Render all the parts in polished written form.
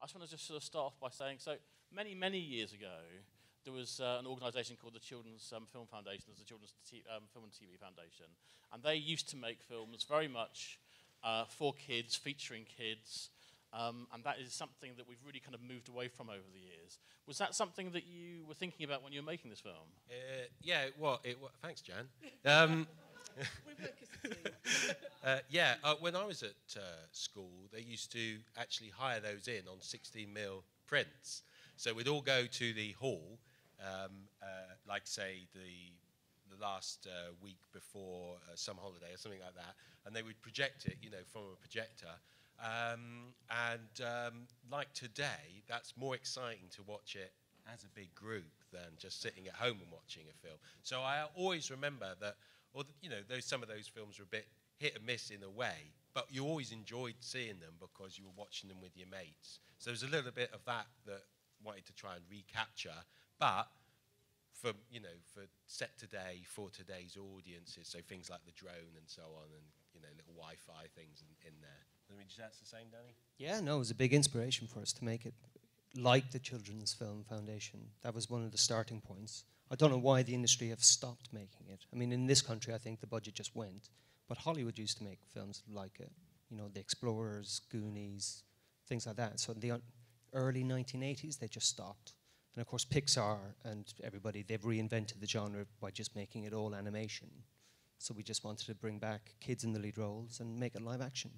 I just want to just sort of start off by saying, so many, many years ago, there was an organisation called the Children's Film Foundation, there's the Children's Film and TV Foundation, and they used to make films very much for kids, featuring kids, and that is something that we've really kind of moved away from over the years. Was that something that you were thinking about when you were making this film? Yeah, thanks, Jan. We work as a team. When I was at school, they used to actually hire those in on 16mm prints. So we'd all go to the hall, like say the last week before some holiday or something like that, and they would project it, from a projector. Like today, that's more exciting to watch it as a big group than just sitting at home and watching a film. So I always remember that, some of those films were a bit hit and miss in a way, but you always enjoyed seeing them because you were watching them with your mates. So there's a little bit of that wanted to try and recapture, but for set today, for today's audiences, so things like the drone and so on, and little Wi-Fi things in there. I mean, that's the same, Danny? Yeah, no, it was a big inspiration for us to make it like the Children's Film Foundation. That was one of the starting points. I don't know why the industry have stopped making it. I mean, in this country, I think the budget just went. But Hollywood used to make films like it. The Explorers, Goonies, things like that. So in the early 1980s, they just stopped. And of course, Pixar and everybody, they've reinvented the genre by just making it all animation. So we just wanted to bring back kids in the lead roles and make it live action.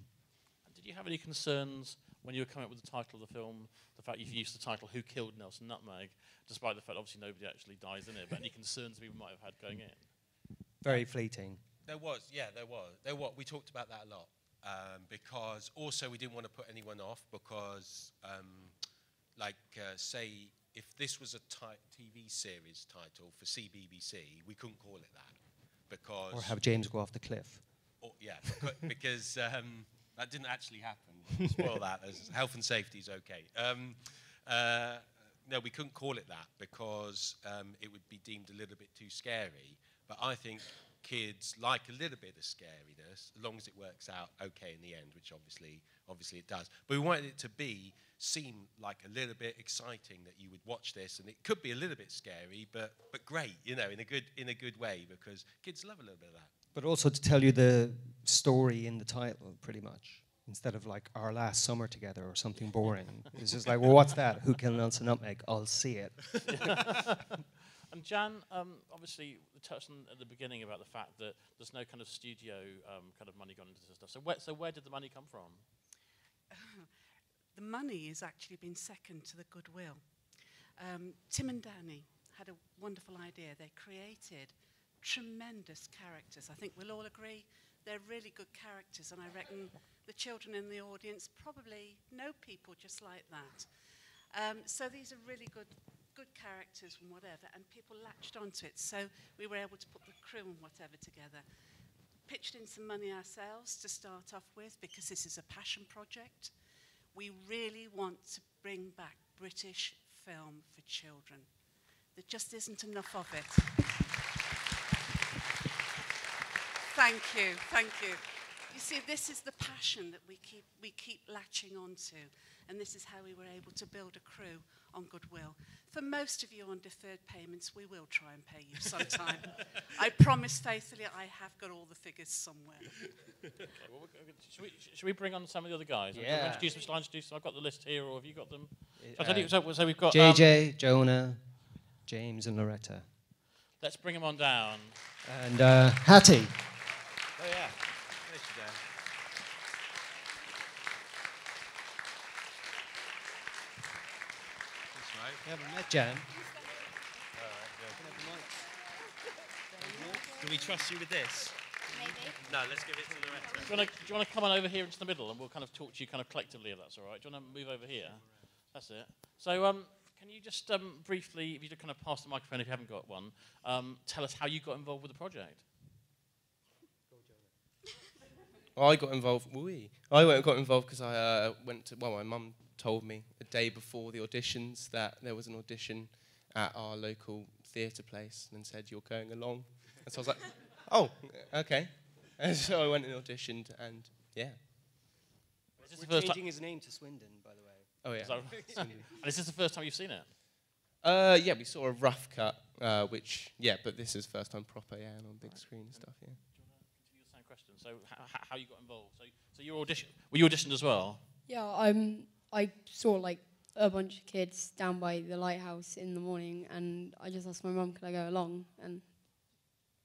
Did you have any concerns when you were coming up with the title of the film, the fact you've used the title Who Killed Nelson Nutmeg, despite the fact obviously nobody actually dies in it, but any concerns people might have had going in? Very fleeting. There was. We talked about that a lot, because also we didn't want to put anyone off because, say, if this was a TV series title for CBBC, we couldn't call it that. Because or have James go off the cliff. Because that didn't actually happen. Spoil that, as health and safety is okay. No, we couldn't call it that because it would be deemed a little bit too scary. But I think kids like a little bit of scariness, as long as it works out okay in the end, which obviously it does. But we wanted it to seem like a little bit exciting, that you would watch this, and it could be a little bit scary, but great, in a good way, because kids love a little bit of that. But also to tell you the story in the title, pretty much, instead of like Our Last Summer Together or something boring. It's just like, well, what's that? Who Killed Nelson Nutmeg? I'll see it. And Jan, obviously, we touched on at the beginning about the fact that there's no kind of studio kind of money gone into this stuff. So where did the money come from? The money has actually been second to the goodwill. Tim and Danny had a wonderful idea. They created tremendous characters. I think we'll all agree they're really good characters, and I reckon the children in the audience probably know people just like that. So these are really good characters and whatever, and people latched onto it. So we were able to put the crew and whatever together. Pitched in some money ourselves to start off with, because this is a passion project. We really want to bring back British film for children. There just isn't enough of it. Thank you, thank you. You see, this is the passion that we keep latching onto, and this is how we were able to build a crew on goodwill. For most of you on deferred payments, we will try and pay you sometime. I promise faithfully I have got all the figures somewhere. Okay, well, should we bring on some of the other guys? Yeah. I've got the list here, or have you got them? So we've got JJ, Jonah, James and Loretta. Let's bring them on down. And Hattie. Oh, yeah. There she goes. That's right. You haven't met Jan. All right, do we trust you with this? Maybe. No, let's give it to Loretta. Do you want to come on over here into the middle, and we'll kind of talk to you kind of collectively, if that's all right? Do you want to move over here? That's it. So can you just briefly, if you could kind of pass the microphone if you haven't got one, tell us how you got involved with the project? I got involved. I got involved because I went to. Well, my mum told me a day before the auditions that there was an audition at our local theatre place, and said you're going along. And so I was like, oh, okay. And so I went and auditioned, and yeah. We're changing his name to Swindon, by the way. Oh, yeah. And is this the first time you've seen it? Yeah, we saw a rough cut, but this is first time proper, yeah, and on big screen and stuff, yeah. Do you want to continue the same question? So how you got involved? So you were you auditioned as well? Yeah, I saw like a bunch of kids down by the lighthouse in the morning, and I just asked my mum, could I go along? And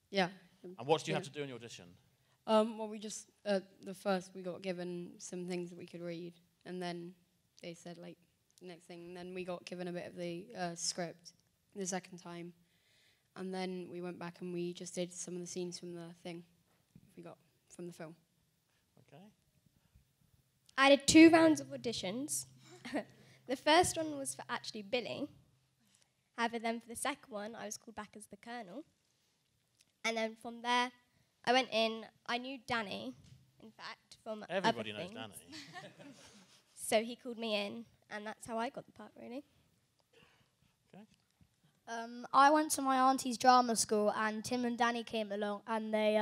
yeah. And what did you have to do in your audition? Well, we just, we got given some things that we could read, and then they said, like, the next thing, and then we got given a bit of the script the second time, and then we went back and we just did some of the scenes from the thing we got from the film. Okay. I did 2 rounds of auditions. The first one was for actually Billy. However, then for the second one, I was called back as the Colonel. And then from there, I went in. I knew Danny, in fact, from Everybody other knows things. Danny. So he called me in, and that's how I got the part, really. Okay. I went to my auntie's drama school, and Tim and Danny came along, and they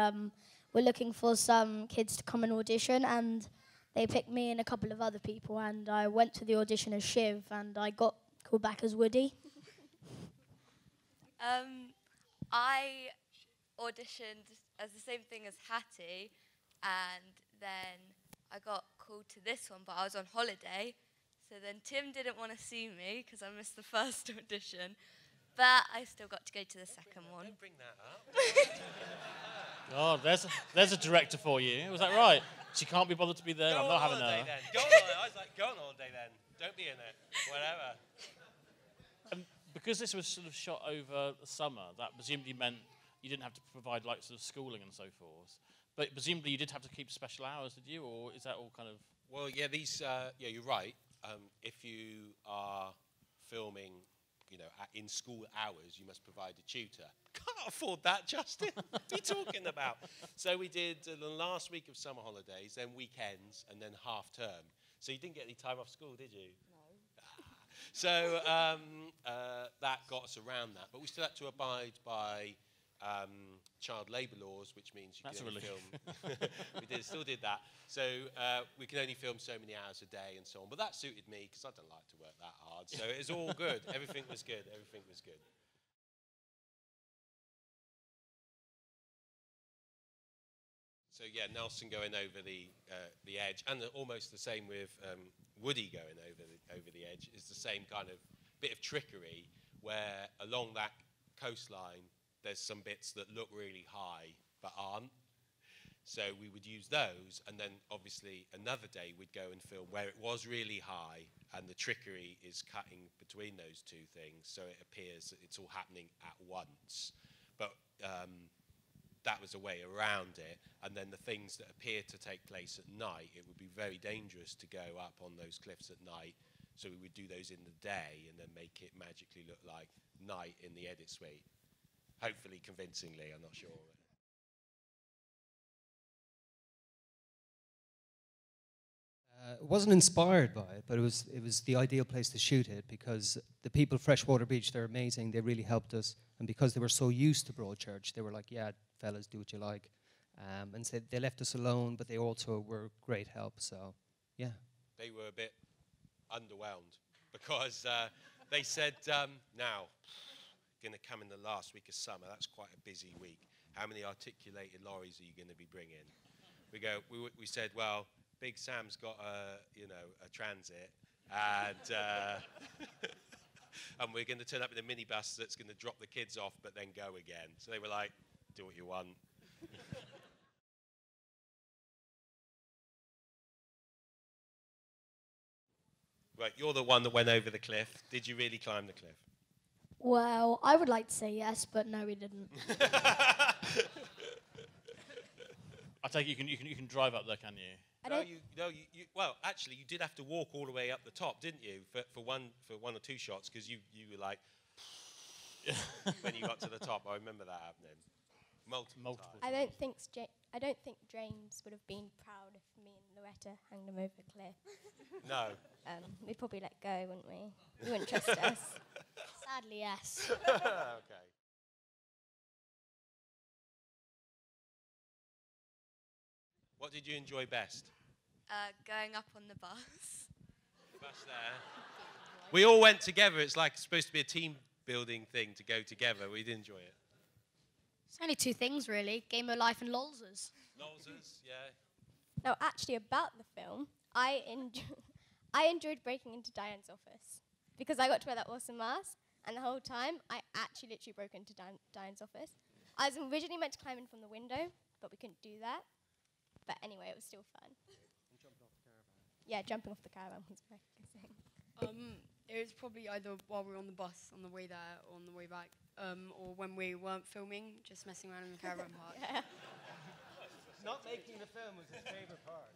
were looking for some kids to come and audition, and they picked me and a couple of other people, and I went to the audition as Shiv, and I got called back as Woody. I auditioned as the same thing as Hattie, and then I got called to this one, but I was on holiday, so then Tim didn't want to see me because I missed the first audition, but I still got to go to the second one. Don't bring that up. Oh, there's a director for you. Was that right? She can't be bothered to be there. I'm not having her. Then. Go on holiday. I was like, go on holiday then. Don't be in it. Whatever. And because this was sort of shot over the summer, that presumably meant you didn't have to provide like sort of schooling and so forth. But presumably you did have to keep special hours, did you? Or is that all kind of... Well, yeah, yeah, you're right. If you are filming, in school hours, you must provide a tutor. Can't afford that, Justin. What are you talking about? So we did the last week of summer holidays, then weekends, and then half term. So you didn't get any time off school, did you? No. So that got us around that. But we still had to abide by child labour laws, which means you can only film. We still did that. So we can only film so many hours a day and so on. But that suited me because I don't like to work that hard. So it was all good. Everything was good. Everything was good. So yeah, Nelson going over the edge, and almost the same with Woody going over the edge, is the same kind of bit of trickery where along that coastline there's some bits that look really high but aren't. So we would use those, and then obviously another day we'd go and film where it was really high, and the trickery is cutting between those two things, so it appears that it's all happening at once. But that was a way around it, and then the things that appear to take place at night, it would be very dangerous to go up on those cliffs at night, so we would do those in the day and then make it magically look like night in the edit suite. Hopefully convincingly, I'm not sure. It wasn't inspired by it, but it was the ideal place to shoot it because the people at Freshwater Beach, they're amazing. They really helped us, and because they were so used to Broadchurch, they were like, "Yeah, fellas, do what you like," and said they left us alone, but they also were great help. So, yeah. They were a bit underwhelmed because they said, "Now, going to come in the last week of summer. That's quite a busy week. How many articulated lorries are you going to be bringing?" We said, well, Big Sam's got a transit, and and we're going to turn up in a minibus that's going to drop the kids off, but then go again. So they were like, "Do what you want." Right, you're the one that went over the cliff. Did you really climb the cliff? Well, I would like to say yes, but no, we didn't. I take it you can drive up there, can you? Well, actually, you did have to walk all the way up the top, didn't you? For one or two shots, because you were like when you got to the top. I remember that happening multiple times. I don't think James would have been proud if me and Loretta hung them over a cliff. No. We'd probably let go, wouldn't we? You wouldn't trust us. Sadly, yes. Okay. What did you enjoy best? Going up on the bus. Bus there. We all went together. It's like supposed to be a team building thing to go together. We did enjoy it. It's only two things, really. Game of Life and Lolzers. Lolzers, yeah. No, actually, about the film, I enjoyed breaking into Diane's office because I got to wear that awesome mask, and the whole time, I actually literally broke into Diane's office. I was originally meant to climb in from the window, but we couldn't do that. But anyway, it was still fun. And jumping off the caravan. Yeah, jumping off the caravan was very good. It was probably either while we were on the bus on the way there or on the way back, or when we weren't filming, just messing around in the caravan park. Yeah. Not making the film was his favourite part.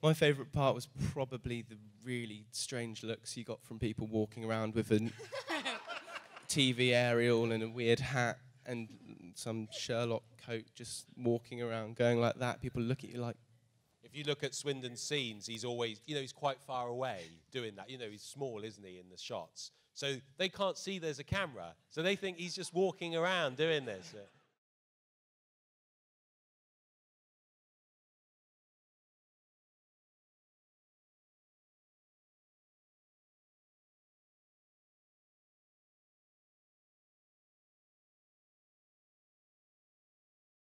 My favourite part was probably the really strange looks you got from people walking around with a TV aerial and a weird hat and some Sherlock coat, just walking around, going like that. People look at you like. If you look at Swindon's scenes, he's always, he's quite far away doing that. He's small, isn't he, in the shots? So they can't see there's a camera. So they think he's just walking around doing this.